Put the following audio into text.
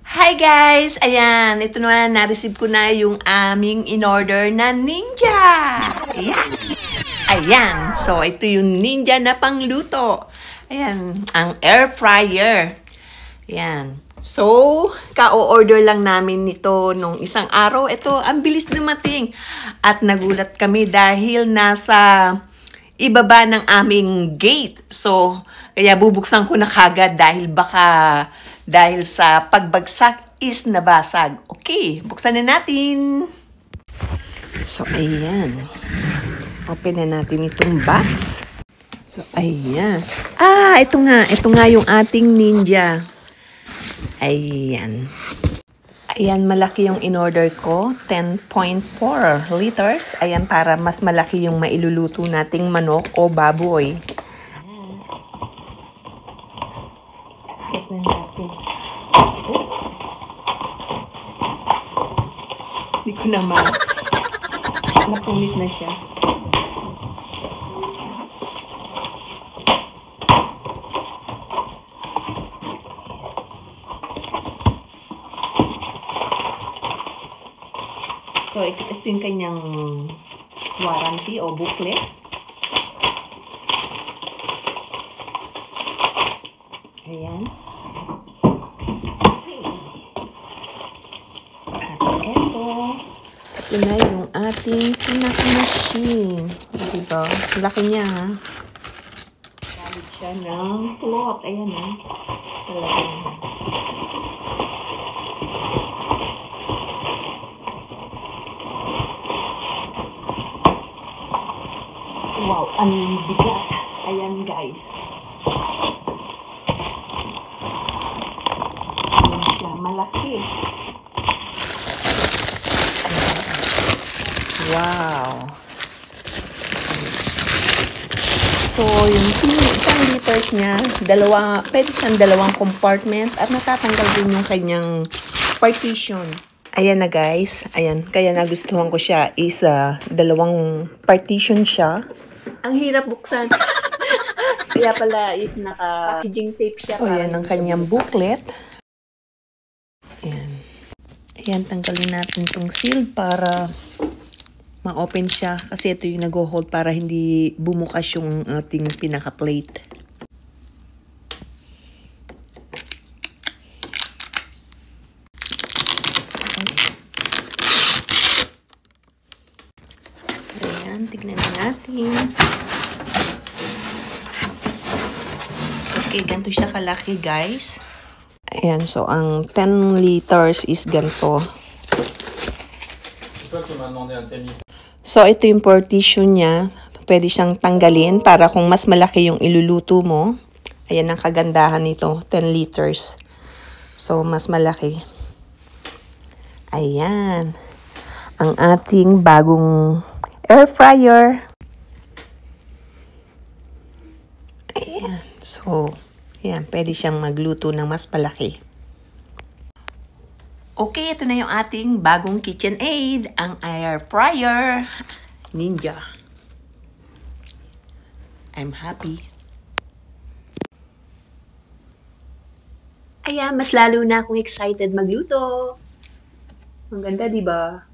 Hi guys! Ayan, ito naman, na-receive ko na yung aming in-order na Ninja! Ayan. Ayan, so ito yung Ninja na pangluto. Ayan, ang air fryer. Ayan. So, ka-order lang namin nito nung isang araw. Ito, ang bilis dumating. At nagulat kami dahil nasa ibaba ng aming gate. So, kaya bubuksan ko na kagad dahil sa pagbagsak is nabasag. Okay, buksan na natin. So, ayan. Open na natin itong box. So, ayan. Ito nga yung ating Ninja. Ayan. Ayan, malaki yung in-order ko. 10.4 liters. Ayan, para mas malaki yung mailuluto nating manok o baboy. Akit na natin. Hindi ko naman. Napunit na siya. So, ito yung kanyang warranty o booklet. Ayan. At ito na yung ating pinaka-machine. Diba? Laki niya, ha? Galit siya ng cloth. Ayan, ha? Talagang. Wow, ang bigat. Ayan, guys. Ayan siya, malaki. Wow. So, yung isang liters niya, pwede siyang dalawang compartment at natatanggal din yung kanyang partition. Ayan na, guys. Ayan, kaya nagustuhan ko siya is dalawang partition siya. Ang hirap buksan. Kaya pala is naka-packaging tape siya. So, yan ang kanyang booklet. Ayan. Ayan, tanggalin natin itong seal para ma-open siya. Kasi ito yung nag-hold para hindi bumukas yung ating pinaka-plate. Ayan, tignan natin. Okay, ganito siya kalaki, guys. Ayan, so ang 10 liters is ganito. So, ito yung partition niya. Pwede siyang tanggalin para kung mas malaki yung iluluto mo. Ayan ang kagandahan nito, 10 liters. So, mas malaki. Ayan. Ang ating bagong air fryer. Ayan. So, ayan, pwede siyang magluto ng mas malaki. Okay, ito na yung ating bagong KitchenAid, ang air fryer Ninja. I'm happy. Ayan, mas lalo na akong excited magluto. Ang ganda, di ba?